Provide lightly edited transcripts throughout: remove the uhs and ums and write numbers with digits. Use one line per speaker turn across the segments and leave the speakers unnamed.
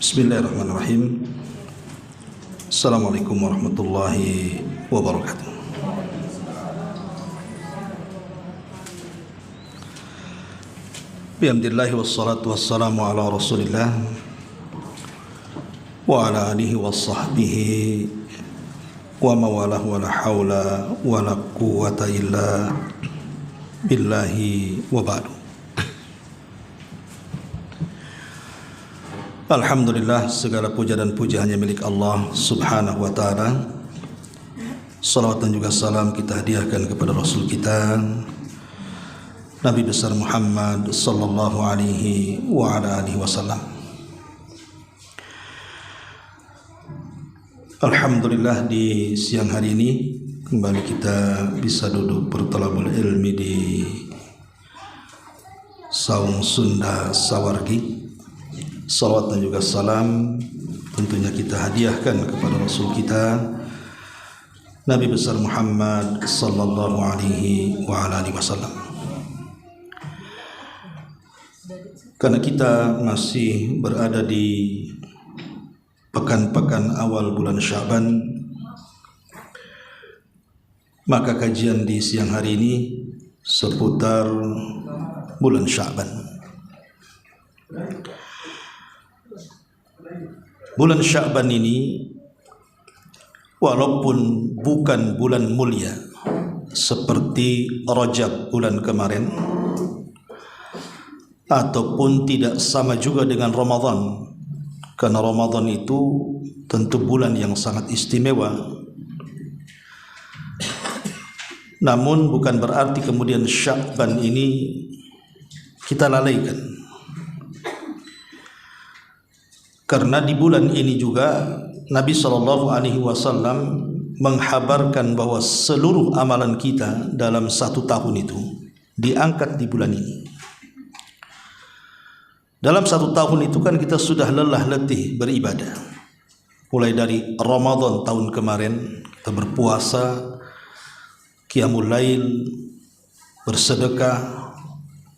Bismillahirrahmanirrahim. Assalamualaikum warahmatullahi wabarakatuh. Bihamdillahi wassalatu wassalamu ala rasulillah wa ala alihi wa sahbihi wa mawalah wa la hawla wa la quwwata illa billahi wa ba'du. Alhamdulillah, segala puja dan puja hanya milik Allah subhanahu wa ta'ala. Salawat dan juga salam kita hadiahkan kepada Rasul kita Nabi besar Muhammad sallallahu alaihi wa ala alihi wasallam. Alhamdulillah, di siang hari ini kembali kita bisa duduk bertolabul ilmi di Saung Sunda Sawargi. Salawat dan juga salam tentunya kita hadiahkan kepada Rasul kita Nabi besar Muhammad sallallahu alaihi wa ala alihi wasallam. Karena kita masih berada di pekan-pekan awal bulan Sya'ban, maka kajian di siang hari ini seputar bulan Sya'ban. Bulan Sya'ban ini walaupun bukan bulan mulia seperti Rajab bulan kemarin, ataupun tidak sama juga dengan Ramadan, karena Ramadan itu tentu bulan yang sangat istimewa, namun bukan berarti kemudian Sya'ban ini kita lalaikan. Karena di bulan ini juga Nabi SAW menghabarkan bahwa seluruh amalan kita dalam satu tahun itu diangkat di bulan ini. Dalam satu tahun itu kan kita sudah lelah letih beribadah. Mulai dari Ramadan tahun kemarin kita berpuasa, qiyamul lail, bersedekah,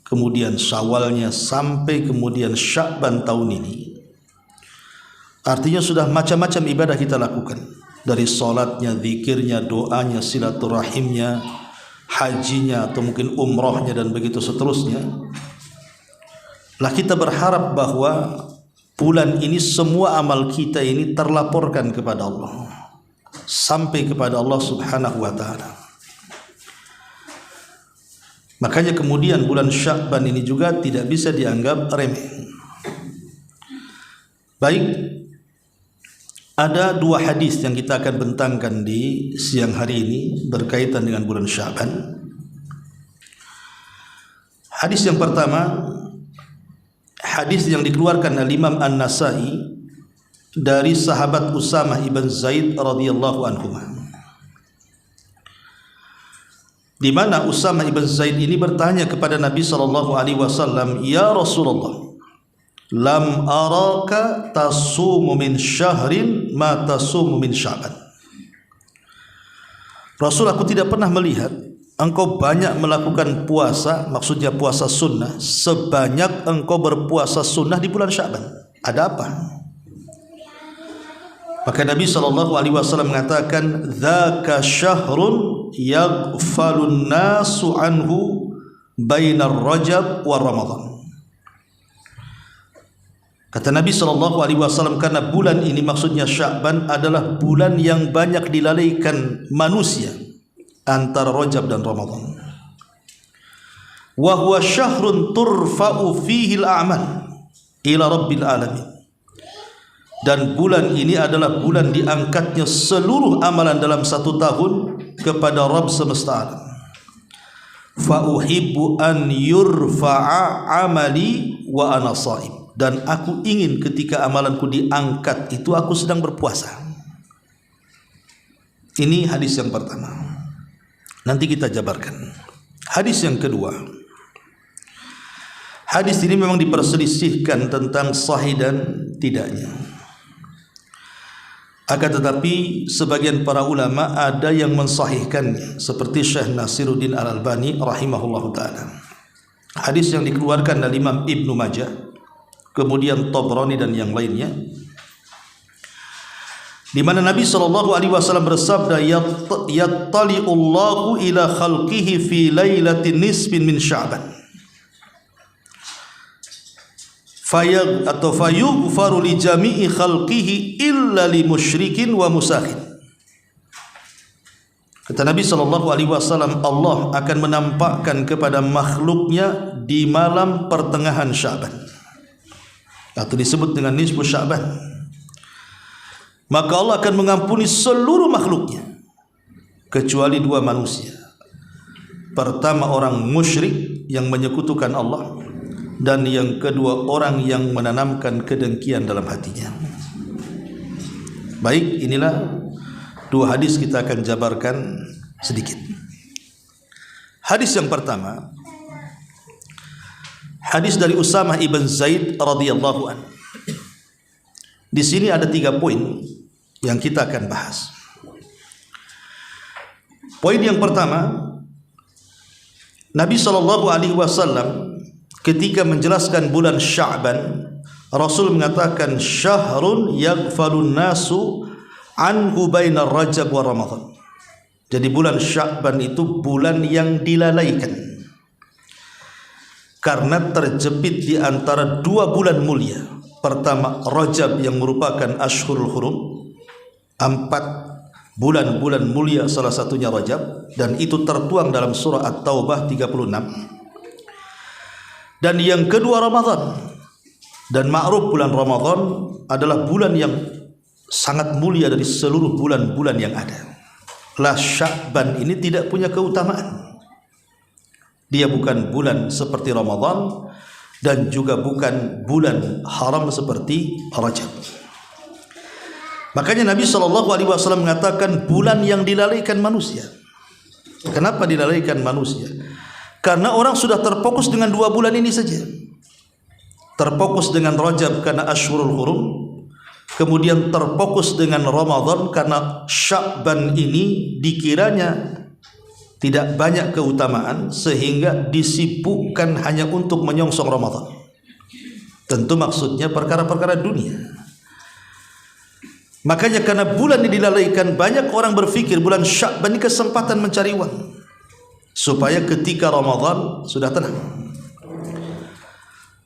kemudian Syawalnya sampai kemudian Sya'ban tahun ini. Artinya sudah macam-macam ibadah kita lakukan, dari sholatnya, zikirnya, doanya, silaturahimnya, hajinya, atau mungkin umrohnya, dan begitu seterusnya. Lah kita berharap bahwa bulan ini semua amal kita ini terlaporkan kepada Allah, sampai kepada Allah subhanahu wa ta'ala. Makanya kemudian bulan Sya'ban ini juga tidak bisa dianggap remeh. Baik, ada dua hadis yang kita akan bentangkan di siang hari ini berkaitan dengan bulan Sya'ban. Hadis yang pertama, hadis yang dikeluarkan oleh Imam An-Nasai dari sahabat Usamah ibn Zaid radhiyallahu anhu, di mana Usamah ibn Zaid ini bertanya kepada Nabi sallallahu alaihi wasallam, "Ya Rasulullah, lam araka tasumu min syahrin ma tasumu min Sya'ban." Rasul, aku tidak pernah melihat engkau banyak melakukan puasa, maksudnya puasa sunnah, sebanyak engkau berpuasa sunnah di bulan Sya'ban. Ada apa? Maka Nabi SAW mengatakan, "Dzaka syahrun yaghfalun nasu anhu bainar Rajab wa Ramadan." Kata Nabi SAW, karena bulan ini, maksudnya Sya'ban, adalah bulan yang banyak dilalaikan manusia antara Rajab dan Ramadan. Wa huwa syahrun turfa'u fihi al-a'mal ila rabbil alamin. Dan bulan ini adalah bulan diangkatnya seluruh amalan dalam satu tahun kepada Rabb semesta alam. Fa uhibbu an yurfa'a amali wa ana sha'im. Dan aku ingin ketika amalanku diangkat itu aku sedang berpuasa. Ini hadis yang pertama. Nanti kita jabarkan. Hadis yang kedua. Hadis ini memang diperselisihkan tentang sahih dan tidaknya. Akan tetapi sebagian para ulama ada yang mensahihkannya, seperti Syekh Nasiruddin Al-Albani rahimahullahu ta'ala. Hadis yang dikeluarkan dari Imam Ibnu Majah kemudian Tabrani dan yang lainnya, di mana Nabi SAW bersabda, yattali'ullahu ila khalqihi fi lailatin nisbin min Sya'ban fayughfaru li jami'i khalqihi illa li musyrikin wa musakhin. Kata Nabi SAW, Allah akan menampakkan kepada makhluknya di malam pertengahan Sya'ban, atau disebut dengan nisfu Sya'ban. Maka Allah akan mengampuni seluruh makhluknya kecuali dua manusia. Pertama, orang musyrik yang menyekutukan Allah, dan yang kedua, orang yang menanamkan kedengkian dalam hatinya. Baik, inilah dua hadis, kita akan jabarkan sedikit. Hadis yang pertama, hadis dari Usamah ibn Zaid radhiyallahu anhu. Di sini ada 3 poin yang kita akan bahas. Poin yang pertama, Nabi SAW ketika menjelaskan bulan Sya'ban, Rasul mengatakan syahrun yaghfalun nasu anhu bainar Rajab wa Ramadan. Jadi bulan Sya'ban itu bulan yang dilalaikan karena terjepit di antara 2 bulan mulia. Pertama, Rajab yang merupakan Ashhurul Hurum, 4 bulan-bulan mulia, salah satunya Rajab, dan itu tertuang dalam surah At-Taubah 36. Dan yang kedua, Ramadan. Dan ma'ruf bulan Ramadan adalah bulan yang sangat mulia dari seluruh bulan-bulan yang ada. Lah, Sya'ban ini tidak punya keutamaan. Dia bukan bulan seperti Ramadan, dan juga bukan bulan haram seperti Rajab. Makanya Nabi SAW mengatakan bulan yang dilalaikan manusia. Kenapa dilalaikan manusia? Karena orang sudah terfokus dengan 2 bulan ini saja. Terfokus dengan Rajab karena Ashhurul Hurum, kemudian terfokus dengan Ramadan karena Sya'ban ini dikiranya tidak banyak keutamaan, sehingga disibukkan hanya untuk menyongsong Ramadan. Tentu maksudnya perkara-perkara dunia. Makanya karena bulan ini dilalaikan, banyak orang berpikir bulan Sya'ban ini kesempatan mencari uang, supaya ketika Ramadan sudah tenang.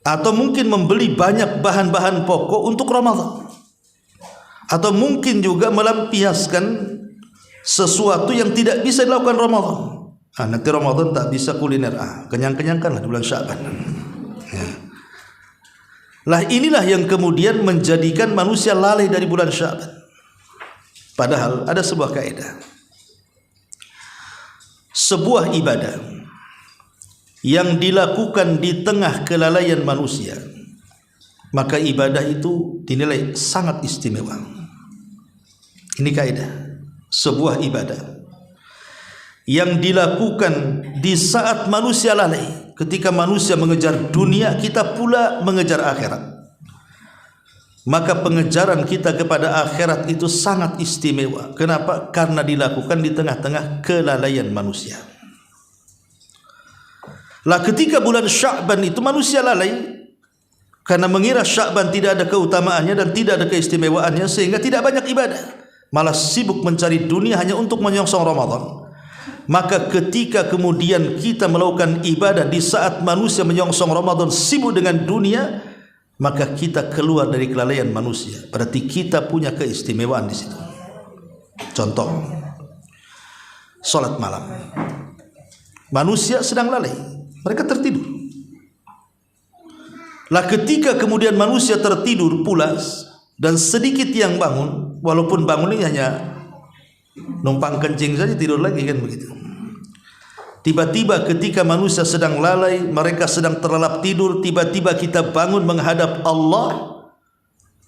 Atau mungkin membeli banyak bahan-bahan pokok untuk Ramadan. Atau mungkin juga melampiaskan sesuatu yang tidak bisa dilakukan Ramadan. Nanti Ramadan tak bisa kuliner, kenyang-kenyangkanlah di bulan Sya'ban. Ya. Lah, inilah yang kemudian menjadikan manusia lalai dari bulan Sya'ban. Padahal ada sebuah kaidah. Sebuah ibadah yang dilakukan di tengah kelalaian manusia, maka ibadah itu dinilai sangat istimewa. Ini kaidah. Sebuah ibadah yang dilakukan di saat manusia lalai, ketika manusia mengejar dunia, kita pula mengejar akhirat, maka pengejaran kita kepada akhirat itu sangat istimewa. Kenapa? Karena dilakukan di tengah-tengah kelalaian manusia. Lah, ketika bulan Sya'ban itu manusia lalai karena mengira Sya'ban tidak ada keutamaannya dan tidak ada keistimewaannya, sehingga tidak banyak ibadah, malah sibuk mencari dunia hanya untuk menyongsong Ramadan. Maka ketika kemudian kita melakukan ibadah di saat manusia menyongsong Ramadan, sibuk dengan dunia, maka kita keluar dari kelalaian manusia. Berarti kita punya keistimewaan di situ. Contoh, salat malam. Manusia sedang lalai, mereka tertidur. Lah, ketika kemudian manusia tertidur pulas dan sedikit yang bangun, walaupun bangun ini hanya numpang kencing saja, tidur lagi, kan begitu. Tiba-tiba ketika manusia sedang lalai, mereka sedang terlelap tidur, tiba-tiba kita bangun menghadap Allah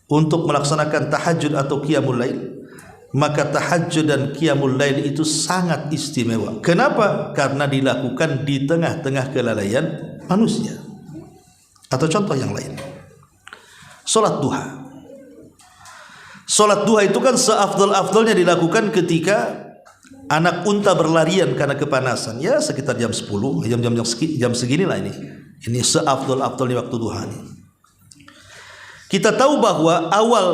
untuk melaksanakan tahajud atau qiyamul lail. Maka tahajud dan qiyamul lail itu sangat istimewa. Kenapa? Karena dilakukan di tengah-tengah kelalaian manusia. Atau contoh yang lain, salat duha. Salat duha itu kan seafdal-afdalnya dilakukan ketika anak unta berlarian karena kepanasan. Ya, sekitar jam 10, jam segini lah ini. Ini seafdal-afdalnya waktu duha ini. Kita tahu bahwa awal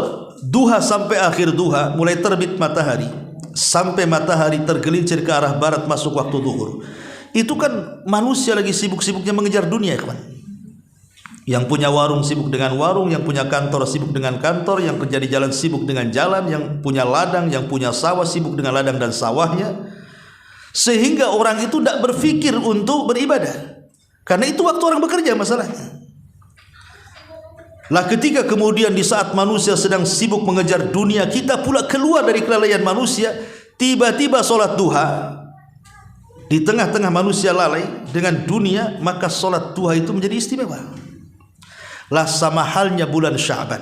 duha sampai akhir duha, mulai terbit matahari sampai matahari tergelincir ke arah barat masuk waktu zuhur, itu kan manusia lagi sibuk-sibuknya mengejar dunia, kawan. Yang punya warung sibuk dengan warung, yang punya kantor sibuk dengan kantor, yang kerja di jalan sibuk dengan jalan, yang punya ladang, yang punya sawah sibuk dengan ladang dan sawahnya, sehingga orang itu tidak berpikir untuk beribadah, karena itu waktu orang bekerja masalahnya. Lah ketika kemudian di saat manusia sedang sibuk mengejar dunia, kita pula keluar dari kelalaian manusia, tiba-tiba solat duha, di tengah-tengah manusia lalai dengan dunia, maka solat duha itu menjadi istimewa. Lah sama halnya bulan Sya'ban,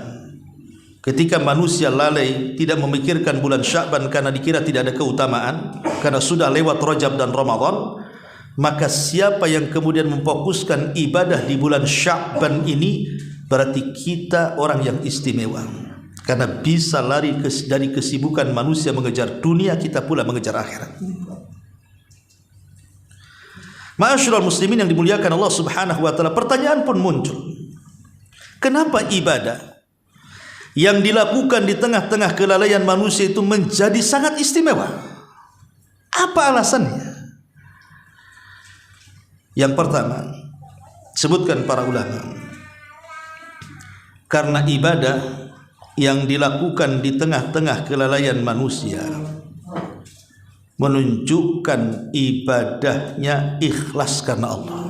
ketika manusia lalai tidak memikirkan bulan Sya'ban karena dikira tidak ada keutamaan, karena sudah lewat Rajab dan Ramadan, maka siapa yang kemudian memfokuskan ibadah di bulan Sya'ban ini, berarti kita orang yang istimewa, karena bisa lari dari kesibukan manusia mengejar dunia, kita pula mengejar akhirat. Ma'asyiral muslimin yang dimuliakan Allah Subhanahu wa taala, pertanyaan pun muncul. Kenapa ibadah yang dilakukan di tengah-tengah kelalaian manusia itu menjadi sangat istimewa? Apa alasannya? Yang pertama, sebutkan para ulama, karena ibadah yang dilakukan di tengah-tengah kelalaian manusia menunjukkan ibadahnya ikhlas karena Allah.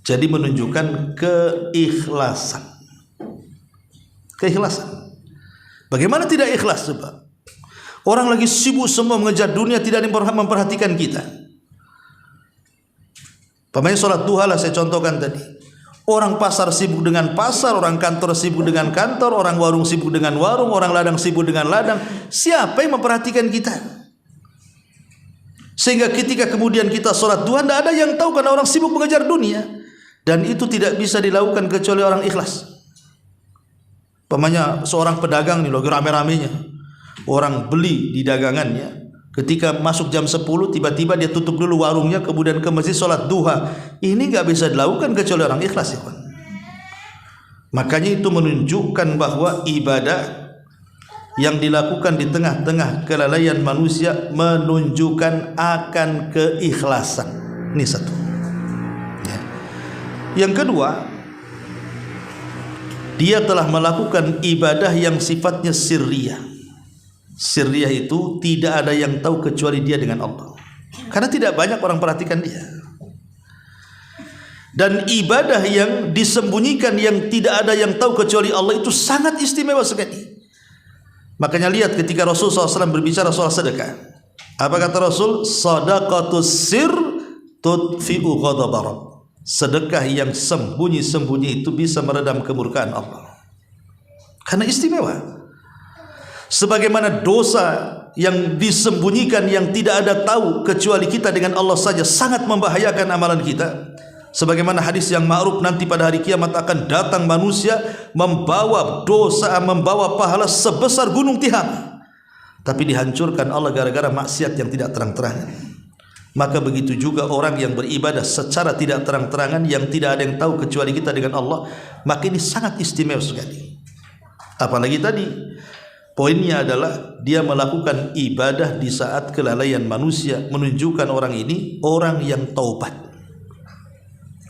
Jadi menunjukkan keikhlasan. Keikhlasan. Bagaimana tidak ikhlas coba? Orang lagi sibuk semua mengejar dunia, tidak memperhatikan kita. Pemain sholat duha lah saya contohkan tadi. Orang pasar sibuk dengan pasar, orang kantor sibuk dengan kantor, orang warung sibuk dengan warung, orang ladang sibuk dengan ladang. Siapa yang memperhatikan kita? Sehingga ketika kemudian kita sholat duha, tidak ada yang tahu karena orang sibuk mengejar dunia. Dan itu tidak bisa dilakukan kecuali orang ikhlas. Pemanya seorang pedagang nih, lagi rame-ramenya orang beli di dagangannya. Ketika masuk jam 10, tiba-tiba dia tutup dulu warungnya, kemudian ke masjid sholat duha. Ini nggak bisa dilakukan kecuali orang ikhlas, ya kan? Makanya itu menunjukkan bahwa ibadah yang dilakukan di tengah-tengah kelalaian manusia menunjukkan akan keikhlasan. Ini satu. Ya. Yang kedua, dia telah melakukan ibadah yang sifatnya sirriyah. Sirriyah itu tidak ada yang tahu kecuali dia dengan Allah, karena tidak banyak orang perhatikan dia. Dan ibadah yang disembunyikan, yang tidak ada yang tahu kecuali Allah, itu sangat istimewa sekali. Makanya lihat ketika Rasulullah SAW berbicara soal sedekah, apa kata Rasul? Sadaqatus sir tudfi'u ghadabar Rabb. Sedekah yang sembunyi-sembunyi itu bisa meredam kemurkaan Allah, karena istimewa. Sebagaimana dosa yang disembunyikan, yang tidak ada tahu kecuali kita dengan Allah saja, sangat membahayakan amalan kita. Sebagaimana hadis yang ma'ruf, nanti pada hari kiamat akan datang manusia membawa dosa, membawa pahala sebesar gunung Tihama, tapi dihancurkan Allah gara-gara maksiat yang tidak terang-terangan. Maka begitu juga orang yang beribadah secara tidak terang-terangan, yang tidak ada yang tahu kecuali kita dengan Allah, maka ini sangat istimewa sekali. Apalagi tadi poinnya adalah dia melakukan ibadah di saat kelalaian manusia, menunjukkan orang ini orang yang taubat,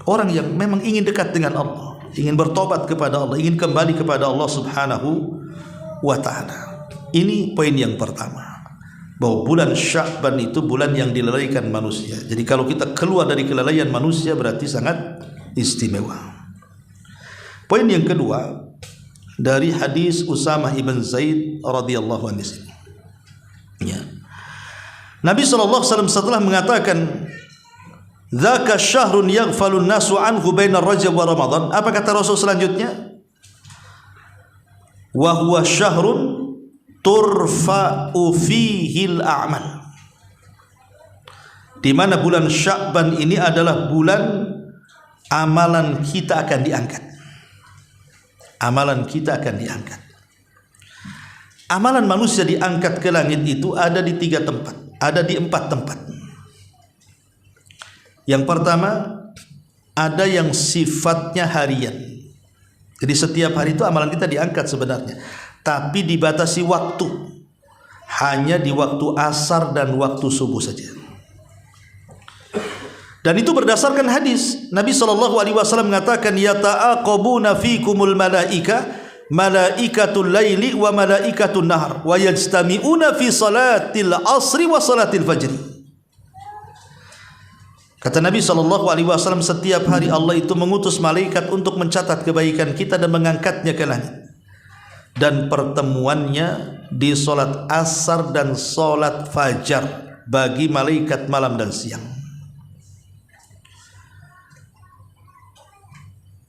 orang yang memang ingin dekat dengan Allah, ingin bertobat kepada Allah, ingin kembali kepada Allah Subhanahu wa ta'ala. Ini poin yang pertama, bahwa bulan Sya'ban itu bulan yang dilalaikan manusia. Jadi kalau kita keluar dari kelalaian manusia, berarti sangat istimewa. Poin yang kedua, dari hadis Usamah ibn Zaid radhiyallahu anhu. Ya. Nabi SAW setelah mengatakan, "Dzaka syahrun yaghfalun nasu anhu baina Rajab wa Ramadan." Apa kata Rasul selanjutnya? "Wa huwa syahrun turfa'u fihil a'mal." Di mana bulan Sya'ban ini adalah bulan amalan kita akan diangkat. Amalan kita akan diangkat. Amalan manusia diangkat ke langit itu ada di 3 tempat, ada di 4 tempat. Yang pertama, ada yang sifatnya harian. Jadi setiap hari itu amalan kita diangkat sebenarnya, tapi dibatasi waktu, hanya di waktu asar dan waktu subuh saja. Dan itu berdasarkan hadis Nabi SAW mengatakan, yata'aqabuna fikumul malaikatul laili wa malaikatul nahar wa yajtami'una fi salatil asri wa salatil fajri. Kata Nabi SAW, setiap hari Allah itu mengutus malaikat untuk mencatat kebaikan kita dan mengangkatnya ke langit. Dan pertemuannya di solat asar dan solat fajar bagi malaikat malam dan siang.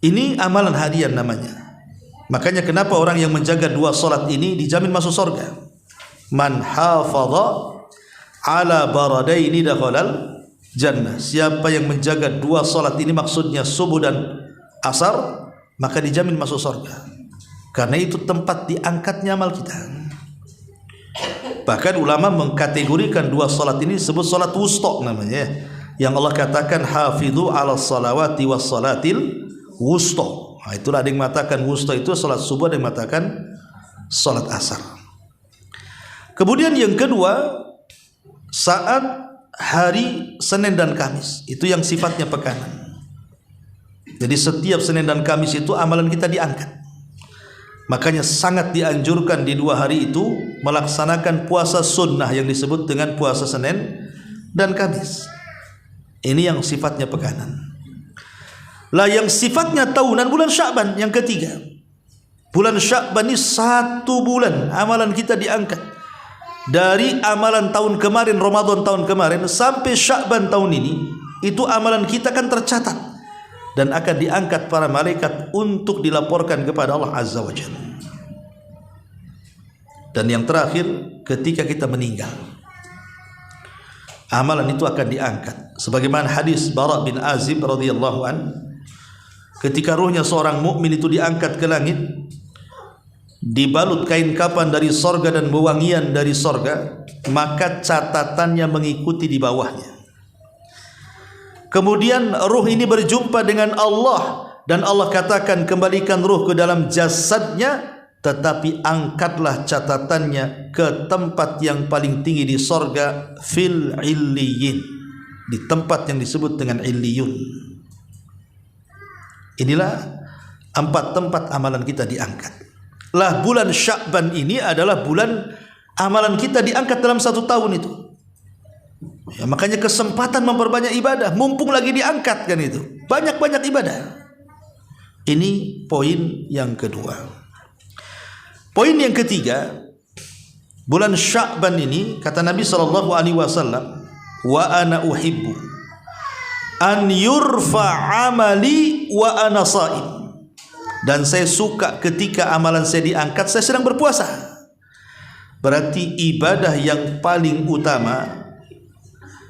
Ini amalan harian namanya. Makanya kenapa orang yang menjaga dua solat ini dijamin masuk surga. Man hafadha ala baradaini dakhalal jannah. Siapa yang menjaga dua solat ini, maksudnya subuh dan asar, maka dijamin masuk surga. Karena itu tempat diangkatnya amal kita. Bahkan ulama mengkategorikan dua solat ini disebut solat wusta namanya, yang Allah katakan hafidhu ala salawati was salatil wusta. Nah, itulah ada yang mengatakan wusta itu solat subuh, ada yang mengatakan solat asar. Kemudian yang kedua, saat hari Senin dan Kamis, itu yang sifatnya pekanan. Jadi setiap Senin dan Kamis itu amalan kita diangkat. Makanya sangat dianjurkan di dua hari itu melaksanakan puasa sunnah yang disebut dengan puasa Senin dan Kamis. Ini yang sifatnya pekanan. Lah yang sifatnya tahunan, bulan Sya'ban yang ketiga. Bulan Sya'ban ini 1 bulan amalan kita diangkat. Dari amalan tahun kemarin, Ramadan tahun kemarin sampai Sya'ban tahun ini, itu amalan kita kan tercatat dan akan diangkat para malaikat untuk dilaporkan kepada Allah Azza wa Jalla. Dan yang terakhir, ketika kita meninggal, amalan itu akan diangkat. Sebagaimana hadis Bara bin Azib radhiyallahu an, ketika ruhnya seorang mukmin itu diangkat ke langit, dibalut kain kapan dari sorga dan wewangian dari sorga, maka catatannya mengikuti di bawahnya. Kemudian ruh ini berjumpa dengan Allah, dan Allah katakan, kembalikan ruh ke dalam jasadnya, tetapi angkatlah catatannya ke tempat yang paling tinggi di sorga, fil illiyin, di tempat yang disebut dengan illiyun. Inilah 4 tempat amalan kita diangkat. Lah bulan Sya'ban ini adalah bulan amalan kita diangkat dalam 1 tahun itu. Ya, makanya kesempatan memperbanyak ibadah, mumpung lagi diangkat kan itu. Banyak-banyak ibadah. Ini poin yang kedua. Poin yang ketiga, bulan Sya'ban ini kata Nabi SAW, wa ana uhibbu an yurfa amali wa ana sha'im. Dan saya suka ketika amalan saya diangkat, saya sedang berpuasa. Berarti ibadah yang paling utama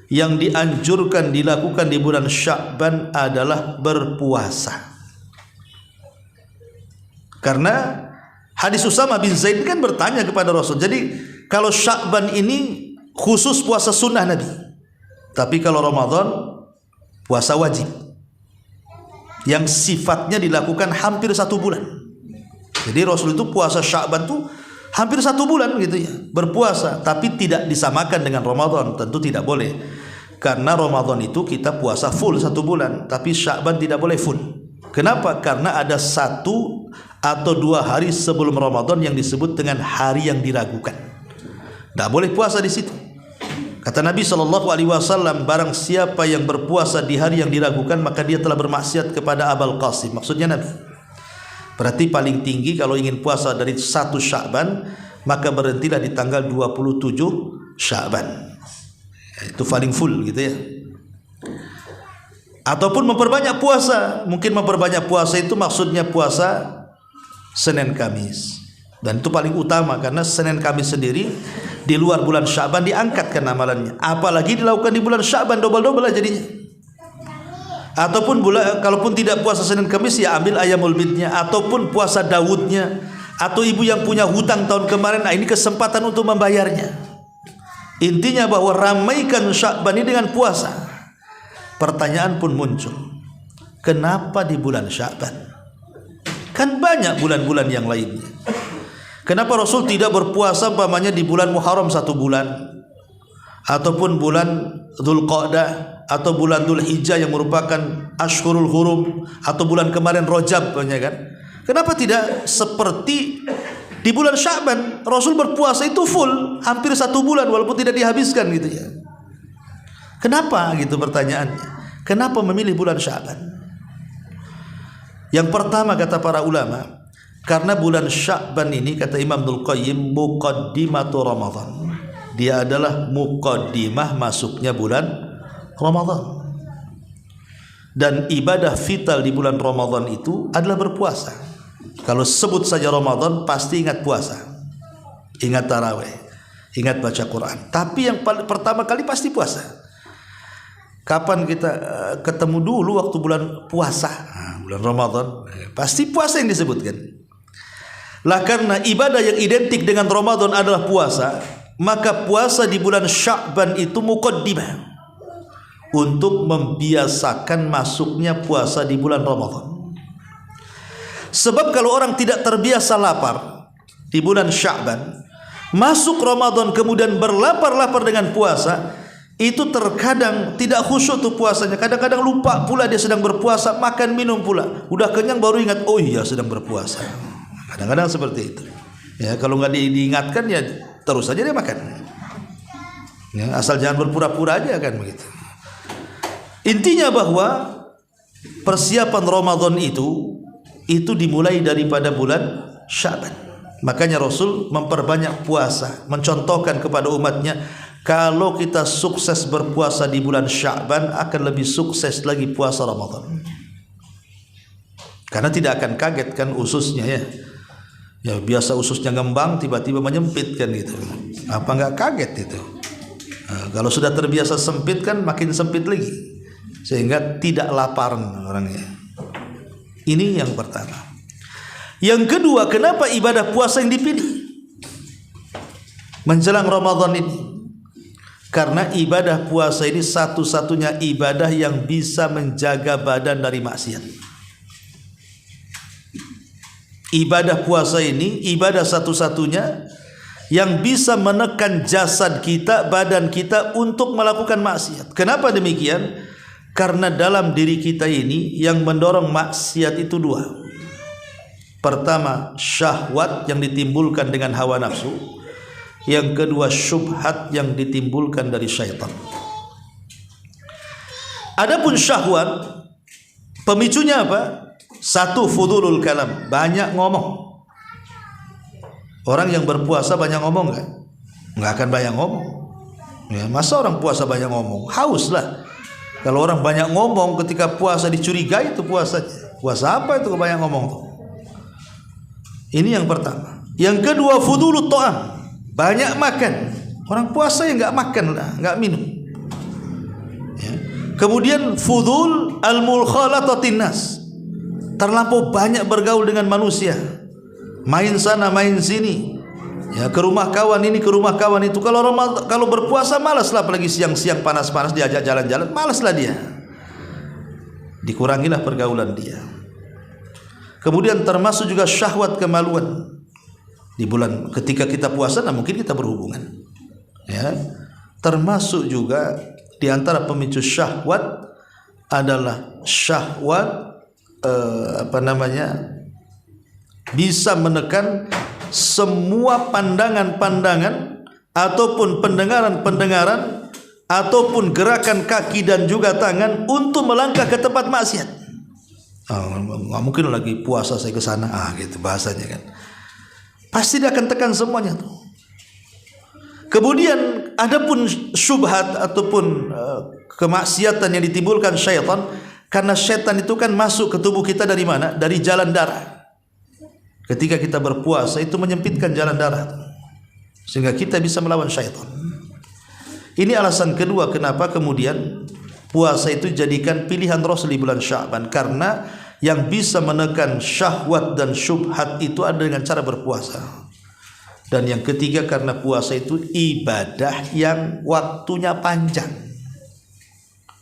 yang dianjurkan dilakukan di bulan Sya'ban adalah berpuasa. Karena hadis Usama bin Zaid kan bertanya kepada Rasul, jadi kalau Sya'ban ini khusus puasa sunnah Nabi, tapi kalau Ramadan puasa wajib yang sifatnya dilakukan hampir 1 bulan. Jadi Rasul itu puasa Sya'ban tuh hampir 1 bulan gitu ya, berpuasa, tapi tidak disamakan dengan Ramadan, tentu tidak boleh. Karena Ramadan itu kita puasa full 1 bulan, tapi Sya'ban tidak boleh full. Kenapa? Karena ada 1 atau 2 hari sebelum Ramadan yang disebut dengan hari yang diragukan. Tidak boleh puasa di situ. Kata Nabi SAW, barang siapa yang berpuasa di hari yang diragukan, maka dia telah bermaksiat kepada Abul Qasim, maksudnya Nabi. Berarti paling tinggi kalau ingin puasa dari 1 Sya'ban, maka berhentilah di tanggal 27 Sya'ban. Itu paling full gitu ya. Ataupun memperbanyak puasa. Mungkin memperbanyak puasa itu maksudnya puasa Senin Kamis. Dan itu paling utama, karena Senin Kamis sendiri di luar bulan Sya'ban diangkatkan amalannya. Apalagi dilakukan di bulan Sya'ban, double-double lah jadinya. Ataupun kalaupun tidak puasa Senin Kamis, ya ambil ayamul bidnya, ataupun puasa Daudnya, atau ibu yang punya hutang tahun kemarin, nah ini kesempatan untuk membayarnya. Intinya bahwa ramaikan Sya'ban ini dengan puasa. Pertanyaan pun muncul, kenapa di bulan Sya'ban? Kan banyak bulan-bulan yang lainnya. Kenapa Rasul tidak berpuasa umpamanya di bulan Muharram 1 bulan, ataupun bulan Dzulqa'dah, atau bulan Dzulhijjah yang merupakan Ashhurul Hurum, atau bulan kemarin Rajab, kan? Kenapa tidak seperti di bulan Sya'ban? Rasul berpuasa itu full hampir 1 bulan walaupun tidak dihabiskan gitu ya. Kenapa gitu pertanyaannya? Kenapa memilih bulan Sya'ban? Yang pertama kata para ulama, karena bulan Sya'ban ini kata Imam Ibnul Qayyim muqaddimatu Ramadan. Dia adalah muqaddimah masuknya bulan Ramadan. Dan ibadah vital di bulan Ramadan itu adalah berpuasa. Kalau sebut saja Ramadan pasti ingat puasa, ingat tarawih, ingat baca Quran. Tapi yang pertama kali pasti puasa. Kapan kita ketemu dulu waktu bulan puasa? Bulan Ramadan, pasti puasa yang disebutkan. Lah karena ibadah yang identik dengan Ramadan adalah puasa, maka puasa di bulan Sya'ban itu muqaddimah untuk membiasakan masuknya puasa di bulan Ramadan. Sebab kalau orang tidak terbiasa lapar di bulan Sya'ban, masuk Ramadan kemudian berlapar-lapar dengan puasa, itu terkadang tidak khusyuk tuh puasanya. Kadang-kadang lupa pula dia sedang berpuasa, makan minum pula. Udah kenyang baru ingat, oh iya sedang berpuasa. Kadang-kadang seperti itu. Ya, kalau nggak diingatkan ya terus saja dia makan. Ya, asal jangan berpura-pura aja kan begitu. Intinya bahwa persiapan Ramadan itu dimulai daripada bulan Sya'ban. Makanya Rasul memperbanyak puasa, mencontohkan kepada umatnya, kalau kita sukses berpuasa di bulan Sya'ban akan lebih sukses lagi puasa Ramadan. Karena tidak akan kaget kan ususnya ya. Ya biasa ususnya ngembang tiba-tiba menyempit kan gitu. Apa enggak kaget itu? Nah, kalau sudah terbiasa sempit kan makin sempit lagi. Sehingga tidak lapar orangnya. Ini yang pertama. Yang kedua, kenapa ibadah puasa yang dipilih menjelang Ramadan ini? Karena ibadah puasa ini satu-satunya ibadah yang bisa menjaga badan dari maksiat. Ibadah puasa ini ibadah satu-satunya yang bisa menekan jasad kita, badan kita untuk melakukan maksiat. Kenapa demikian? Karena dalam diri kita ini yang mendorong maksiat itu 2. Pertama, syahwat yang ditimbulkan dengan hawa nafsu. Yang kedua, syubhat yang ditimbulkan dari syaitan. Adapun syahwat, pemicunya apa? 1, fudulul kalam, banyak ngomong. Orang yang berpuasa banyak ngomong enggak? Enggak akan banyak ngomong. Ya, masa orang puasa banyak ngomong? Haus lah. Kalau orang banyak ngomong ketika puasa dicurigai itu puasanya. Puasa apa itu banyak ngomong tuh? Ini yang pertama. Yang kedua, fudulut ta'am, banyak makan. Orang puasa ya enggak makan lah, enggak minum. Ya. Kemudian fudul al-mulkhalatatin nas, terlampau banyak bergaul dengan manusia, main sana main sini, ya ke rumah kawan ini ke rumah kawan itu. Kalau berpuasa malaslah, apalagi siang-siang panas-panas diajak jalan-jalan, malaslah dia. Dikurangilah pergaulan dia. Kemudian termasuk juga syahwat kemaluan. Di bulan ketika kita puasa, nah mungkin kita berhubungan. Ya, termasuk juga di antara pemicu syahwat adalah syahwat bisa menekan semua pandangan-pandangan ataupun pendengaran-pendengaran ataupun gerakan kaki dan juga tangan untuk melangkah ke tempat maksiat. Nggak mungkin lagi puasa saya ke sana, gitu bahasanya kan. Pasti dia akan tekan semuanya tuh. Kemudian adapun syubhat ataupun kemaksiatan yang ditimbulkan syaitan, karena syaitan itu kan masuk ke tubuh kita dari mana? Dari jalan darah. Ketika kita berpuasa itu menyempitkan jalan darah, sehingga kita bisa melawan syaitan. Ini alasan kedua kenapa kemudian puasa itu jadikan pilihan Rasul di bulan Sya'ban, karena yang bisa menekan syahwat dan syubhat itu ada dengan cara berpuasa. Dan yang ketiga, karena puasa itu ibadah yang waktunya panjang.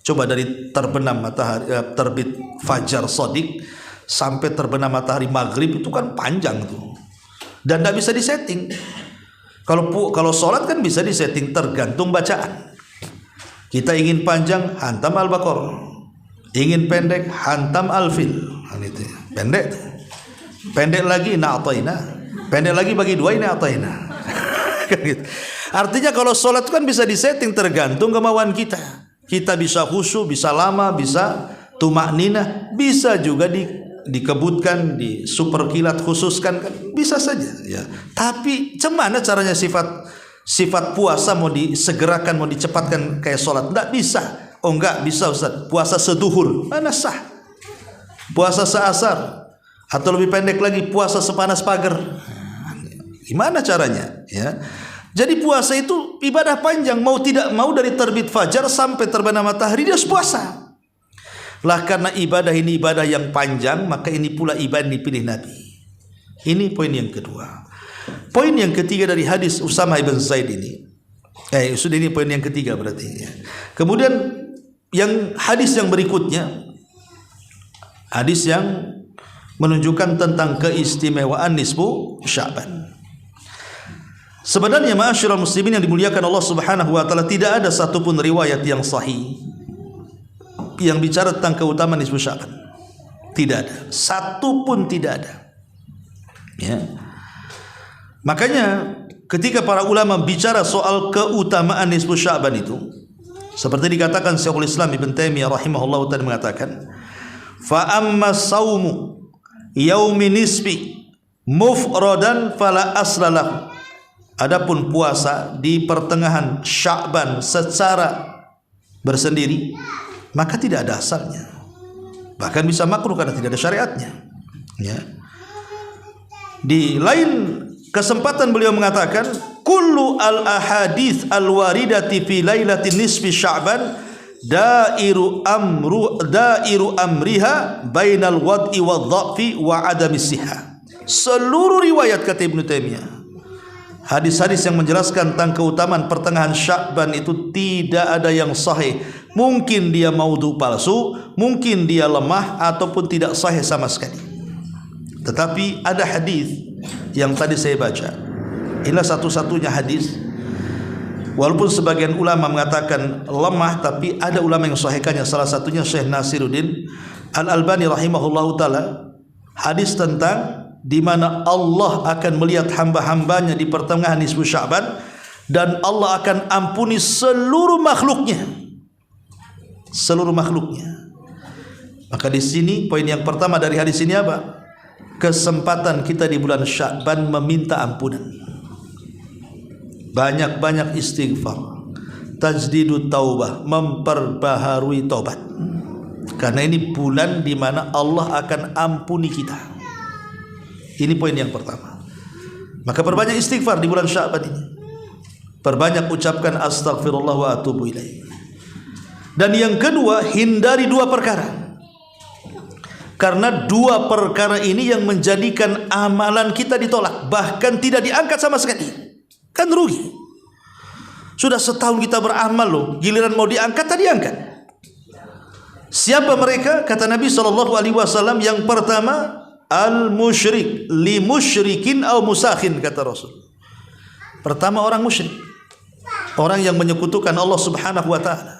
Coba dari terbenam matahari, terbit fajar shadiq sampai terbenam matahari maghrib itu kan panjang tuh, dan tidak bisa disetting. Kalau sholat kan bisa disetting tergantung bacaan. Kita ingin panjang, hantam Al-Baqarah. Ingin pendek, hantam Al-Fil. Itu pendek, pendek lagi na'ataina, pendek lagi bagi dua ini na'ataina. Artinya kalau sholat kan bisa disetting tergantung kemauan kita. Kita bisa khusyuk, bisa lama, bisa tumakninah, bisa juga dikebutkan, di super kilat khususkan, kan bisa saja ya. Tapi cemana caranya sifat puasa mau disegerakan, mau dicepatkan kayak sholat? Tidak bisa. Oh enggak bisa Ustaz, puasa seduhur mana sah, puasa seasar, atau lebih pendek lagi puasa sepanas pagar. Gimana caranya ya? Jadi puasa itu ibadah panjang, mau tidak mau dari terbit fajar sampai terbenam matahari dia harus puasa. Lah karena ibadah ini ibadah yang panjang, maka ini pula ibadah dipilih Nabi. Ini poin yang kedua. Poin yang ketiga dari hadis Usamah ibn Zaid ini. Sudah, ini poin yang ketiga berarti ya. Kemudian yang hadis yang berikutnya, hadis yang menunjukkan tentang keistimewaan nisfu Sya'ban. Sebenarnya ma'asyiral muslimin yang dimuliakan Allah Subhanahu wa taala, tidak ada satupun riwayat yang sahih yang bicara tentang keutamaan nisfu Sya'ban. Tidak ada, satu pun tidak ada. Ya. Makanya ketika para ulama bicara soal keutamaan nisfu Sya'ban itu, seperti dikatakan Syekhul Islam Ibn Taimiyah rahimahullah ta'ala mengatakan, fa amma saumu yaumi nisfi mufradan fala aslalah. Adapun puasa di pertengahan Sya'ban secara bersendiri, maka tidak ada asalnya, bahkan bisa makruh karena tidak ada syariatnya ya. Di lain kesempatan beliau mengatakan, kullu al ahadits al waridati fi lailatin nisfi Sya'ban dairu amriha bainal wad'i wadh-dhafi wa adami sihah. Seluruh riwayat, kata Ibnu Taimiyah, hadis-hadis yang menjelaskan tentang keutamaan pertengahan Sya'ban itu tidak ada yang sahih. Mungkin dia maudhu palsu, mungkin dia lemah, ataupun tidak sahih sama sekali. Tetapi ada hadis yang tadi saya baca. Inilah satu-satunya hadis, walaupun sebagian ulama mengatakan lemah, tapi ada ulama yang sahihkannya. Salah satunya Syekh Nasiruddin Al-Albani rahimahullahu taala. Hadis tentang di mana Allah akan melihat hamba-hambanya di pertengahan nisfu Sya'ban, dan Allah akan ampuni seluruh makhluknya. Seluruh makhluknya. Maka di sini poin yang pertama dari hadis ini apa? Kesempatan kita di bulan Sya'ban meminta ampunan. Banyak-banyak istighfar, tajdidut taubah, memperbaharui taubat. Karena ini bulan di mana Allah akan ampuni kita. Ini poin yang pertama. Maka perbanyak istighfar di bulan Sya'ban ini. Perbanyak ucapkan astaghfirullah wa atubu ilaih. Dan yang kedua, hindari dua perkara. Karena dua perkara ini yang menjadikan amalan kita ditolak, bahkan tidak diangkat sama sekali. Kan rugi. Sudah setahun kita beramal loh, giliran mau diangkat tadi angkat. Siapa mereka? Kata Nabi SAW, yang pertama, al-musyrik li musyrikin au musakhin, kata Rasul. Pertama orang musyrik, orang yang menyekutukan Allah Subhanahu wa taala.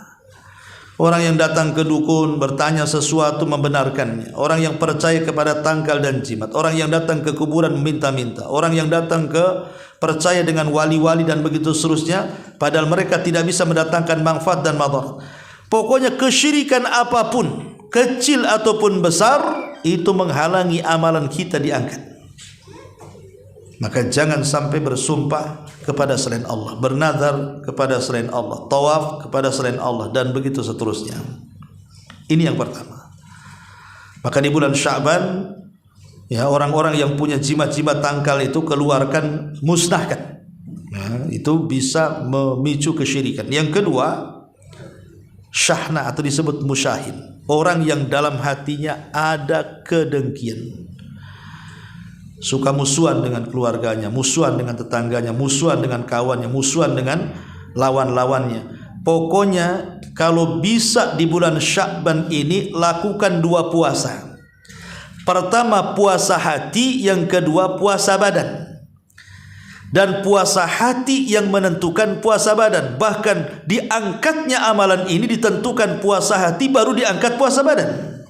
Orang yang datang ke dukun bertanya sesuatu membenarkannya, orang yang percaya kepada tangkal dan jimat, orang yang datang ke kuburan meminta-minta, orang yang datang ke percaya dengan wali-wali dan begitu seterusnya, padahal mereka tidak bisa mendatangkan manfaat dan madarat. Pokoknya kesyirikan apapun, kecil ataupun besar, itu menghalangi amalan kita diangkat. Maka jangan sampai bersumpah kepada selain Allah, bernazar kepada selain Allah, tawaf kepada selain Allah, dan begitu seterusnya. Ini yang pertama. Maka di bulan Sya'ban, ya, orang-orang yang punya jimat-jimat tangkal itu keluarkan, musnahkan. Nah, itu bisa memicu kesyirikan. Yang kedua, syahna atau disebut musyahin, orang yang dalam hatinya ada kedengkian, suka musuhan dengan keluarganya, musuhan dengan tetangganya, musuhan dengan kawannya, musuhan dengan lawan-lawannya. Pokoknya kalau bisa di bulan Sya'ban ini lakukan dua puasa. Pertama puasa hati, yang kedua puasa badan. Dan puasa hati yang menentukan puasa badan. Bahkan diangkatnya amalan ini ditentukan puasa hati, baru diangkat puasa badan.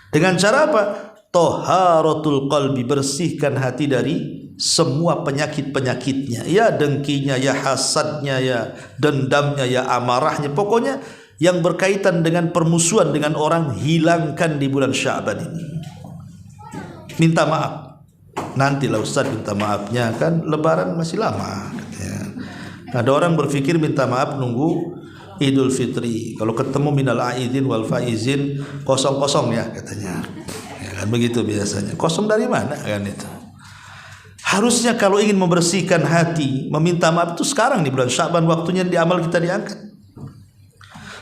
Dengan cara apa? Taharatul qalbi, bersihkan hati dari semua penyakit-penyakitnya, ya dengkinya, ya hasadnya, ya dendamnya, ya amarahnya, pokoknya yang berkaitan dengan permusuhan dengan orang, hilangkan di bulan Sya'ban ini. Minta maaf. Nantilah Ustaz minta maafnya, kan lebaran masih lama. Ada orang berpikir minta maaf nunggu Idul Fitri. Kalau ketemu minal aidin wal faizin, kosong-kosong ya katanya. Ya kan begitu biasanya. Kosong dari mana kan itu? Harusnya kalau ingin membersihkan hati, meminta maaf itu sekarang di bulan Sya'ban, waktunya di amal kita diangkat.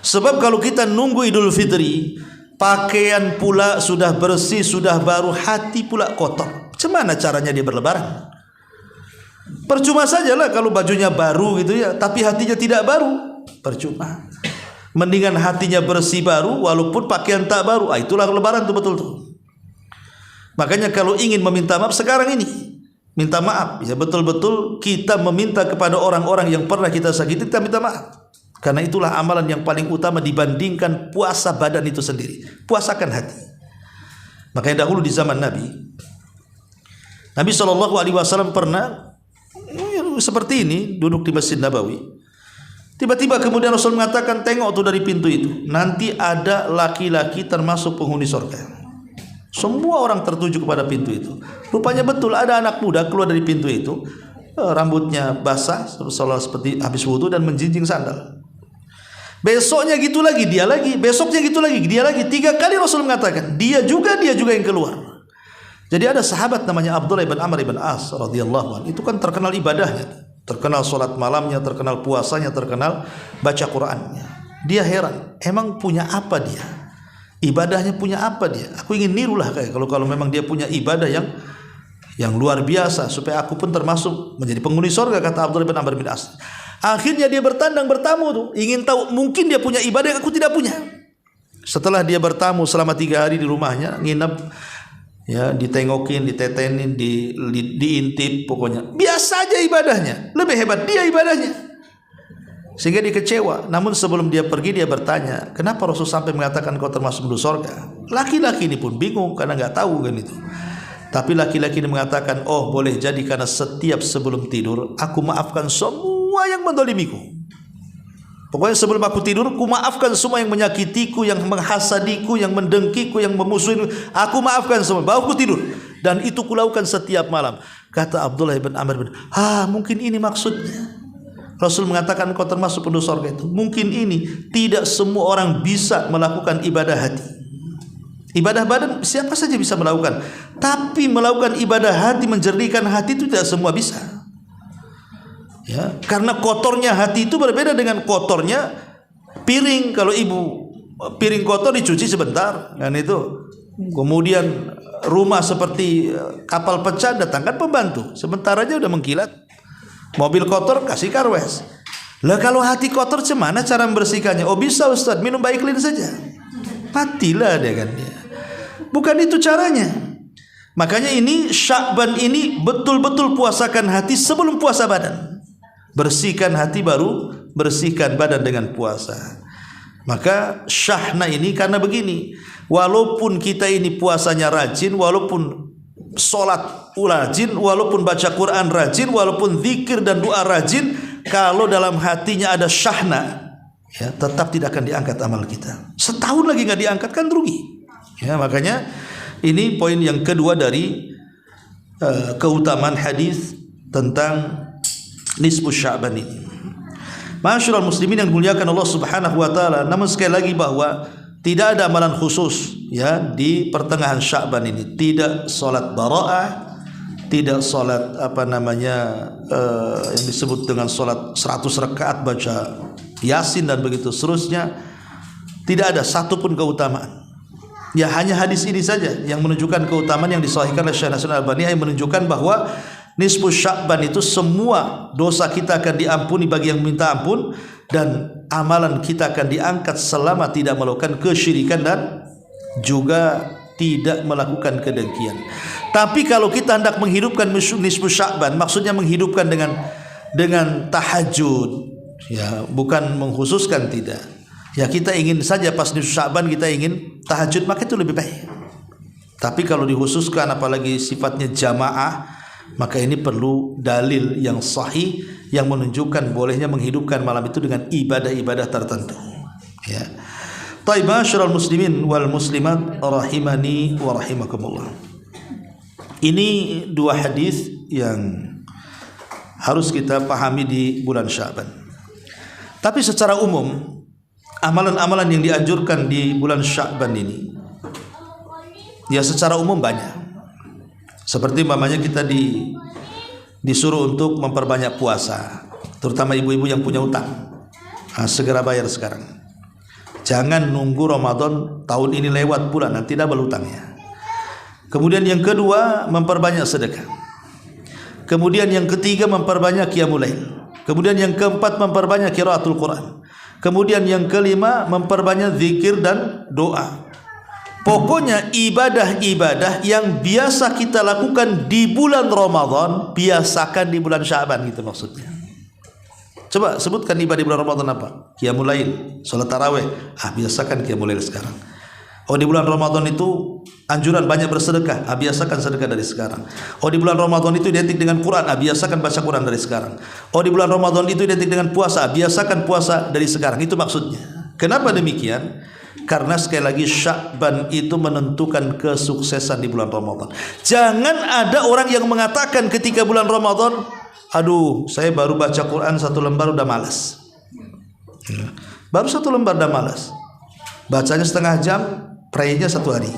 Sebab kalau kita nunggu Idul Fitri, pakaian pula sudah bersih, sudah baru, hati pula kotor. Bagaimana caranya dia berlebaran? Percuma sajalah kalau bajunya baru gitu ya, tapi hatinya tidak baru. Percuma. Mendingan hatinya bersih baru, walaupun pakaian tak baru. Itulah lebaran tuh, betul tuh. Makanya kalau ingin meminta maaf sekarang ini, minta maaf ya, betul-betul kita meminta kepada orang-orang yang pernah kita sakiti, kita minta maaf. Karena itulah amalan yang paling utama dibandingkan puasa badan itu sendiri. Puasakan hati. Makanya dahulu di zaman Nabi SAW pernah seperti ini, duduk di Masjid Nabawi. Tiba-tiba kemudian Rasul mengatakan, tengok tuh dari pintu itu, nanti ada laki-laki termasuk penghuni surga. Semua orang tertuju kepada pintu itu. Rupanya betul ada anak muda keluar dari pintu itu, rambutnya basah, seolah seperti habis wudu dan menjinjing sandal. Besoknya gitu lagi, dia lagi. Besoknya gitu lagi, dia lagi. 3 kali Rasul mengatakan, dia juga yang keluar. Jadi ada sahabat namanya Abdullah bin Amr bin As radhiyallahu anhu. Itu kan terkenal ibadahnya, terkenal salat malamnya, terkenal puasanya, terkenal baca Qur'annya. Dia heran, emang punya apa dia? Ibadahnya punya apa dia? Aku ingin nirulah kayak kalau memang dia punya ibadah yang luar biasa, supaya aku pun termasuk menjadi penghuni surga, kata Abdullah bin Amr bin As. Akhirnya dia bertamu tuh, ingin tahu mungkin dia punya ibadah yang aku tidak punya. Setelah dia bertamu selama 3 hari di rumahnya, nginep ya, ditengokin, ditetenin, diintip, pokoknya biasa aja ibadahnya. Lebih hebat dia ibadahnya, sehingga dia kecewa. Namun sebelum dia pergi, dia bertanya, kenapa Rasul sampai mengatakan kau termasuk penduduk surga? Laki-laki ini pun bingung karena nggak tahu kan itu. Tapi laki-laki ini mengatakan, oh boleh jadi karena setiap sebelum tidur aku maafkan semua yang mendolimiku. Pokoknya sebelum aku tidur, aku maafkan semua yang menyakitiku, yang menghasadiku, yang mendengkiku, yang memusuhiku. Aku maafkan semua, baru aku tidur. Dan itu kulakukan setiap malam. Kata Abdullah bin Amr bin, mungkin ini maksudnya. Rasul mengatakan kau termasuk penduduk surga itu. Mungkin ini, tidak semua orang bisa melakukan ibadah hati. Ibadah badan siapa saja bisa melakukan. Tapi melakukan ibadah hati, menjernihkan hati itu tidak semua bisa. Ya, karena kotornya hati itu berbeda dengan kotornya piring. Kalau piring kotor dicuci sebentar kan itu. Kemudian rumah seperti kapal pecah, datangkan pembantu, sebentar aja udah mengkilat. Mobil kotor kasih karwes. Lah kalau hati kotor gimana cara membersihkannya? Oh bisa Ustaz, minum Baiklin saja. Matilah dia kan dia. Bukan itu caranya. Makanya ini Sya'ban ini betul-betul puasakan hati sebelum puasa badan. Bersihkan hati baru bersihkan badan dengan puasa. Maka syahna ini karena begini, walaupun kita ini puasanya rajin, walaupun sholat rajin, walaupun baca Quran rajin, walaupun zikir dan doa rajin, kalau dalam hatinya ada syahna, ya tetap tidak akan diangkat amal kita. Setahun lagi nggak diangkat kan rugi. Ya, makanya ini poin yang kedua dari keutamaan hadis tentang nisfu Sya'ban ini. Ma'asyiral muslimin yang dimuliakan Allah Subhanahu wa taala, namun sekali lagi bahwa tidak ada amalan khusus ya di pertengahan Sya'ban ini. Tidak salat bara'ah, tidak salat yang disebut dengan salat 100 rakaat baca Yasin dan begitu seterusnya. Tidak ada satupun keutamaan. Ya hanya hadis ini saja yang menunjukkan keutamaan yang disahihkan oleh Syekh Nasruddin Al-Albani, yang menunjukkan bahwa nisfu Sya'ban itu semua dosa kita akan diampuni bagi yang minta ampun, dan amalan kita akan diangkat selama tidak melakukan kesyirikan dan juga tidak melakukan kedengkian. Tapi kalau kita hendak menghidupkan nisfu Sya'ban, maksudnya menghidupkan dengan tahajud, ya, bukan mengkhususkan, tidak. Ya, kita ingin saja pas nisfu Sya'ban kita ingin tahajud, maka itu lebih baik. Tapi kalau dikhususkan apalagi sifatnya jamaah, maka ini perlu dalil yang sahih yang menunjukkan bolehnya menghidupkan malam itu dengan ibadah-ibadah tertentu. Ya. Taib ma'asyiral muslimin wal muslimat rahimani wa rahimakumullah. Ini dua hadis yang harus kita pahami di bulan Sya'ban. Tapi secara umum amalan-amalan yang dianjurkan di bulan Sya'ban ini ya secara umum banyak. Seperti umpamanya kita disuruh untuk memperbanyak puasa, terutama ibu-ibu yang punya utang. Segera bayar sekarang. Jangan nunggu Ramadan tahun ini lewat bulan nanti double utangnya. Kemudian yang kedua, memperbanyak sedekah. Kemudian yang ketiga, memperbanyak qiyamul lail. Kemudian yang keempat, memperbanyak qiraatul Quran. Kemudian yang kelima, memperbanyak zikir dan doa. Pokoknya ibadah-ibadah yang biasa kita lakukan di bulan Ramadan, biasakan di bulan Sya'ban, gitu maksudnya. Coba sebutkan ibadah di bulan Ramadan apa? Qiyamul lail, salat tarawih. Biasakan qiyamul lail sekarang. Oh, di bulan Ramadan itu anjuran banyak bersedekah. Biasakan sedekah dari sekarang. Oh, di bulan Ramadan itu identik dengan Quran. Biasakan baca Quran dari sekarang. Oh, di bulan Ramadan itu identik dengan puasa. Biasakan puasa dari sekarang. Itu maksudnya. Kenapa demikian? Karena sekali lagi Sya'ban itu menentukan kesuksesan di bulan Ramadan. Jangan ada orang yang mengatakan ketika bulan Ramadan, aduh, saya baru baca Quran 1 lembar udah malas. Baru 1 lembar udah malas. Bacanya setengah jam, praynya 1 hari.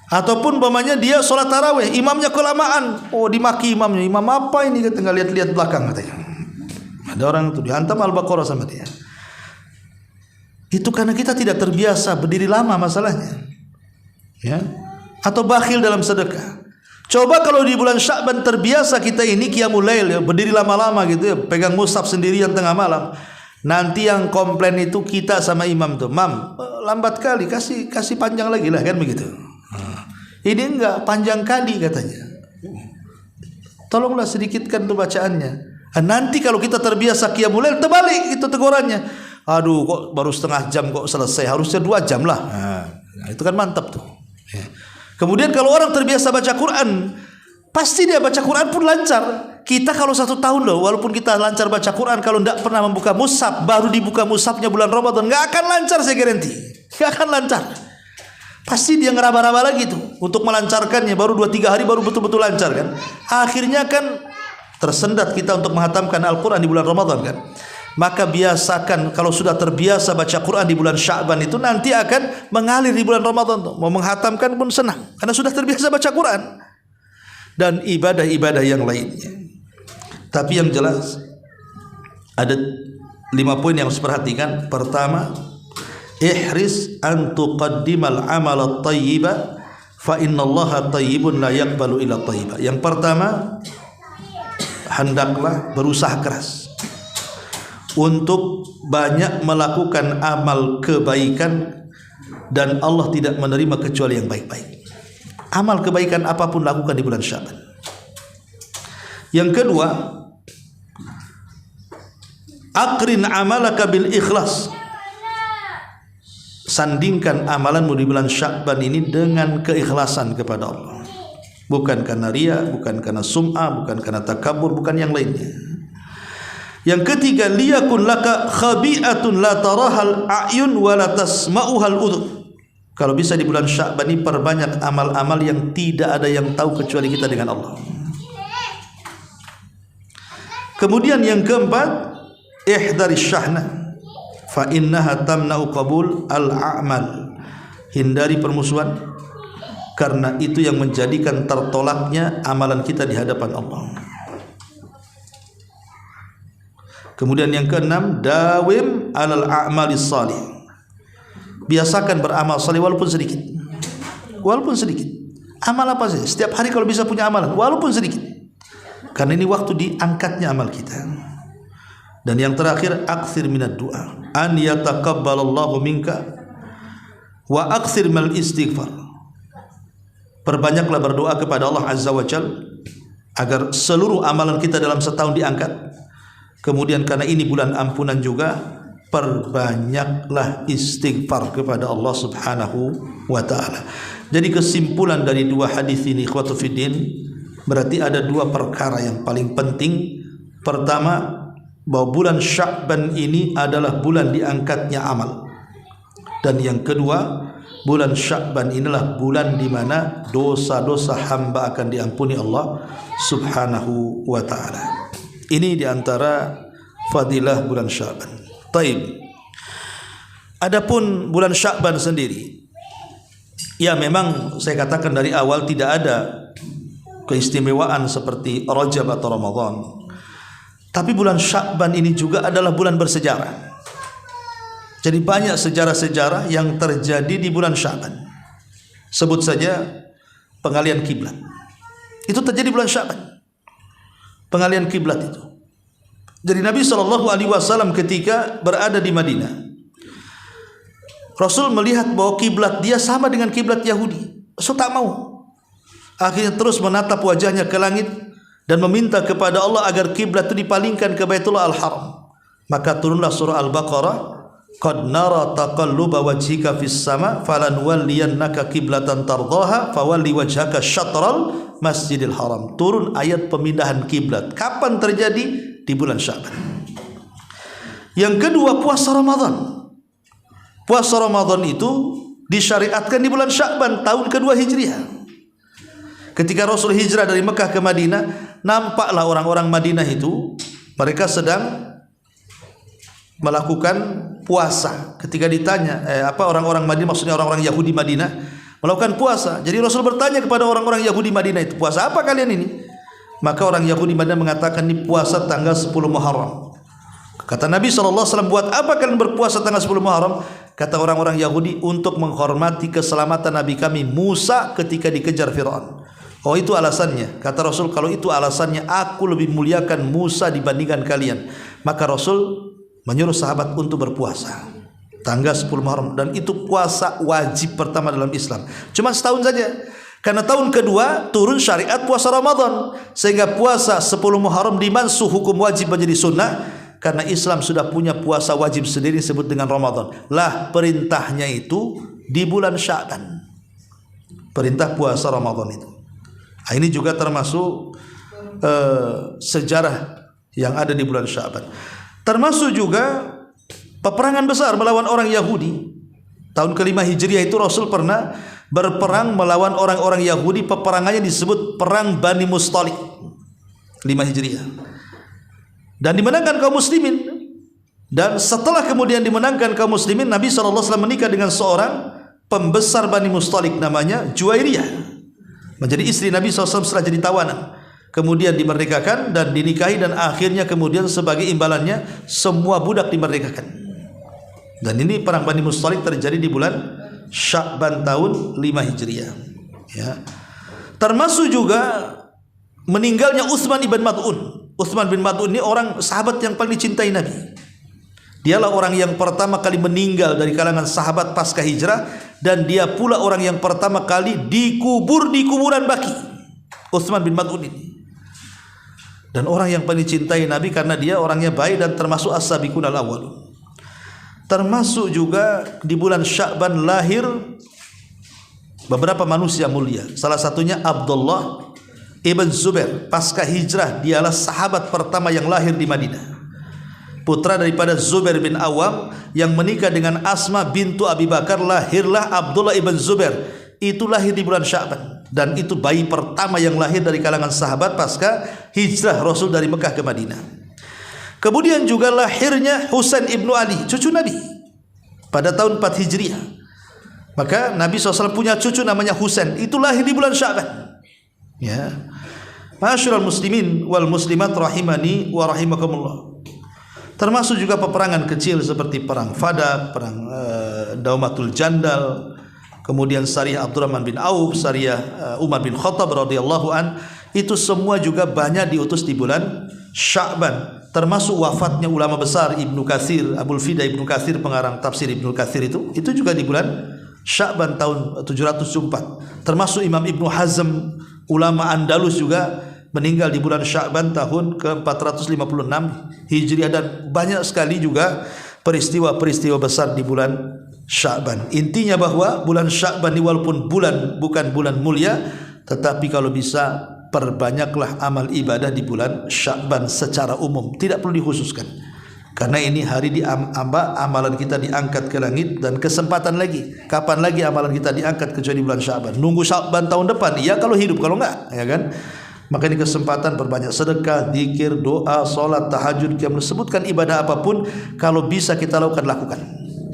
Ataupun umpamanya dia sholat tarawih, imamnya kelamaan. Oh, dimaki imamnya. Imam apa ini? Kita nggak lihat-lihat belakang katanya. Ada orang itu dihantam Al-Baqarah sama dia. Itu karena kita tidak terbiasa berdiri lama masalahnya, ya. Atau bakhil dalam sedekah. Coba kalau di bulan Sya'ban terbiasa kita ini qiyamul lail, ya, berdiri lama-lama gitu ya, pegang mushaf sendirian tengah malam. Nanti yang komplain itu kita sama imam tuh, "Mam, lambat kali, kasih panjang lagi lah," kan begitu. Ini enggak, panjang kali katanya. Tolonglah sedikitkan tuh bacaannya. Nanti kalau kita terbiasa qiyamul lail, terbalik itu tegurannya. Aduh, kok baru setengah jam kok selesai, harusnya 2 jam lah. Nah, itu kan mantap tuh. Ya. Kemudian kalau orang terbiasa baca Quran, pasti dia baca Quran pun lancar. Kita kalau 1 tahun loh, walaupun kita lancar baca Quran, kalau tidak pernah membuka mushaf, baru dibuka mushafnya bulan Ramadan, nggak akan lancar, saya garanti. Nggak akan lancar. Pasti dia ngeraba-raba lagi tuh untuk melancarkannya, baru 2-3 hari baru betul-betul lancar kan. Akhirnya kan tersendat kita untuk menghatamkan Al-Quran di bulan Ramadan kan. Maka biasakan, kalau sudah terbiasa baca Quran di bulan Sya'ban itu nanti akan mengalir di bulan Ramadan tuh. Mau menghatamkan pun senang karena sudah terbiasa baca Quran dan ibadah-ibadah yang lainnya. Tapi yang jelas ada 5 poin yang harus perhatikan. Pertama, ihris an tuqaddimal amal at-thayyiba fa innallaha thayyibun la yaqbalu illa thayyiba. Yang pertama, hendaklah berusaha keras untuk banyak melakukan amal kebaikan dan Allah tidak menerima kecuali yang baik-baik. Amal kebaikan apapun lakukan di bulan Sya'ban. Yang kedua, aqrin amalaka bil ikhlas. Sandingkan amalanmu di bulan Sya'ban ini dengan keikhlasan kepada Allah. Bukan karena riya, bukan karena sum'ah, bukan karena takabur, bukan yang lainnya. Yang ketiga, liyakun laka khabi'atun la tarahal a'yun wa la tasma'uhal udhun. Kalau bisa di bulan Sya'ban ini perbanyak amal-amal yang tidak ada yang tahu kecuali kita dengan Allah. Kemudian yang keempat, ihdaris syahna fa innaha tamna'u qabul al-a'mal. Hindari permusuhan karena itu yang menjadikan tertolaknya amalan kita di hadapan Allah. Kemudian yang keenam, dawim alal a'malis salih. Biasakan beramal saleh walaupun sedikit. Walaupun sedikit. Amal apa saja, setiap hari kalau bisa punya amalan walaupun sedikit. Karena ini waktu diangkatnya amal kita. Dan yang terakhir, aktsir minad du'a an yataqabbalallahu minka wa aktsir mal istighfar Perbanyaklah berdoa kepada Allah Azza wa Jalla agar seluruh amalan kita dalam setahun diangkat. Kemudian karena ini bulan ampunan juga, perbanyaklah istighfar kepada Allah Subhanahu wa taala. Jadi kesimpulan dari dua hadis ini, ikhwatu fiddin, berarti ada dua perkara yang paling penting. Pertama, bahwa bulan Sya'ban ini adalah bulan diangkatnya amal. Dan yang kedua, bulan Sya'ban inilah bulan di mana dosa-dosa hamba akan diampuni Allah Subhanahu wa taala. Ini di antara fadilah bulan Sya'ban. Taib. Adapun bulan Sya'ban sendiri, ya memang saya katakan dari awal tidak ada keistimewaan seperti Rajab atau Ramadan. Tapi bulan Sya'ban ini juga adalah bulan bersejarah. Jadi banyak sejarah-sejarah yang terjadi di bulan Sya'ban. Sebut saja pengalian kiblat. Itu terjadi bulan Sya'ban. Pengalian kiblat itu. Jadi Nabi SAW ketika berada di Madinah, Rasul melihat bahwa kiblat dia sama dengan kiblat Yahudi. Rasul tak mau. Akhirnya terus menatap wajahnya ke langit dan meminta kepada Allah agar kiblat itu dipalingkan ke Baitullah Al-Haram. Maka turunlah surah Al-Baqarah, qad nara taqalluba wajhika fis sama falanwalliyannaka qiblatan tardaha fawalli wajhaka syatral Masjidil Haram. Turun ayat pemindahan kiblat. Kapan terjadi? Di bulan Sya'ban. Yang kedua, puasa Ramadan. Puasa Ramadan itu disyariatkan di bulan Sya'ban tahun kedua Hijriah. Ketika Rasul hijrah dari Mekah ke Madinah, nampaklah orang-orang Madinah itu mereka sedang melakukan puasa. Ketika ditanya orang-orang Madinah, maksudnya orang-orang Yahudi Madinah melakukan puasa. Jadi Rasul bertanya kepada orang-orang Yahudi Madinah itu, puasa apa kalian ini? Maka orang Yahudi Madinah mengatakan, ini puasa tanggal 10 Muharram. Kata Nabi SAW, buat apa kalian berpuasa tanggal 10 Muharram? Kata orang-orang Yahudi, untuk menghormati keselamatan Nabi kami Musa ketika dikejar Fir'aun. Oh, itu alasannya. Kata Rasul, kalau itu alasannya, aku lebih muliakan Musa dibandingkan kalian. Maka Rasul menyuruh sahabat untuk berpuasa tanggal 10 Muharram, dan itu puasa wajib pertama dalam Islam. Cuma setahun saja. Karena tahun kedua turun syariat puasa Ramadan, sehingga puasa 10 Muharram dimansuh hukum wajib menjadi sunnah. Karena Islam sudah punya puasa wajib sendiri disebut dengan Ramadan. Lah perintahnya itu di bulan Sya'ban. Perintah puasa Ramadan itu. Nah, ini juga termasuk sejarah yang ada di bulan Sya'ban. Termasuk juga peperangan besar melawan orang Yahudi. Tahun ke-5 Hijriah itu Rasul pernah berperang melawan orang-orang Yahudi. Peperangannya disebut Perang Bani Mustalik 5 Hijriah. Dan dimenangkan kaum muslimin. Dan setelah kemudian dimenangkan kaum muslimin, Nabi SAW menikah dengan seorang pembesar Bani Mustalik namanya Juwairiyah. Menjadi istri Nabi SAW setelah jadi tawanan. Kemudian dimerdekakan dan dinikahi, dan akhirnya kemudian sebagai imbalannya semua budak dimerdekakan. Dan ini perang Bani Mustalik terjadi di bulan Sya'ban tahun 5 Hijriah. Ya. Termasuk juga meninggalnya Utsman ibn Mad'un. Utsman bin Mad'un ini orang sahabat yang paling dicintai Nabi. Dialah orang yang pertama kali meninggal dari kalangan sahabat pasca hijrah, dan dia pula orang yang pertama kali dikubur di kuburan Baqi. Utsman bin Mad'un ini. Dan orang yang paling dicintai Nabi karena dia orangnya baik dan termasuk as-sabiqun al-awwalun. Termasuk juga di bulan Sya'ban lahir beberapa manusia mulia. Salah satunya Abdullah ibn Zubair. Pasca hijrah dialah sahabat pertama yang lahir di Madinah. Putra daripada Zubair bin Awam yang menikah dengan Asma bintu Abi Bakar, lahirlah Abdullah ibn Zubair. Itu lahir di bulan Sya'ban. Dan itu bayi pertama yang lahir dari kalangan sahabat pasca hijrah Rasul dari Mekah ke Madinah. Kemudian juga lahirnya Husain ibnu Ali, cucu Nabi, pada tahun 4 Hijriah. Maka Nabi SAW punya cucu namanya Husain. Itu lahir di bulan Sya'ban. Ya. Ma'asyiral muslimin wal muslimat rahimani wa rahimakumullah. Termasuk juga peperangan kecil seperti perang Fadak, perang Daumatul Jandal, kemudian Sariyah Abdurrahman bin Auf, Sariyah Umar bin Khattab radhiyallahu an. Itu semua juga banyak diutus di bulan Sya'ban. Termasuk wafatnya ulama besar Ibnu Katsir, Abul Fida Ibnu Katsir, pengarang tafsir Ibnu Katsir, itu juga di bulan Sya'ban tahun 704. Termasuk Imam Ibnu Hazm, ulama Andalus juga meninggal di bulan Sya'ban tahun ke-456 Hijriah, dan banyak sekali juga peristiwa-peristiwa besar di bulan Sya'ban. Intinya bahwa bulan Sya'ban ini walaupun bukan bulan mulia, tetapi kalau bisa perbanyaklah amal ibadah di bulan Sya'ban secara umum, tidak perlu dikhususkan. Karena ini hari amalan kita diangkat ke langit, dan kesempatan lagi. Kapan lagi amalan kita diangkat kecuali bulan Sya'ban? Nunggu Sya'ban tahun depan? Ya kalau hidup, kalau enggak, ya kan? Maka ini kesempatan perbanyak sedekah, zikir, doa, salat, tahajud, qiyam. Sebutkan ibadah apapun, kalau bisa kita lakukan.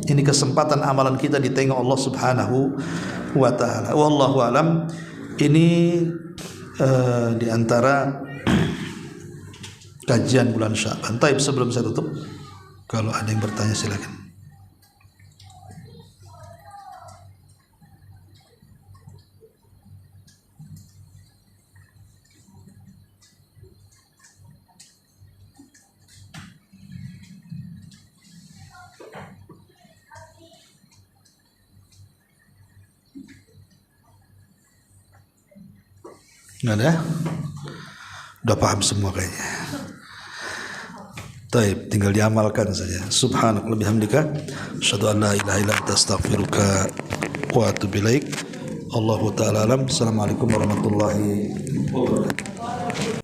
Ini kesempatan amalan kita ditengok Allah Subhanahu wa taala. Wallahu alam. Ini di antara kajian bulan Sya'ban. Taib, sebelum saya tutup, kalau ada yang bertanya silakan. Nggak ada? Udah paham semua kayaknya. Taib, tinggal diamalkan saja. Subhanallah bihamdika, asyhadu an la ilaha illa anta, astaghfiruka wa atubu ilaik. Allahu ta'ala alam. Assalamualaikum warahmatullahi wabarakatuh.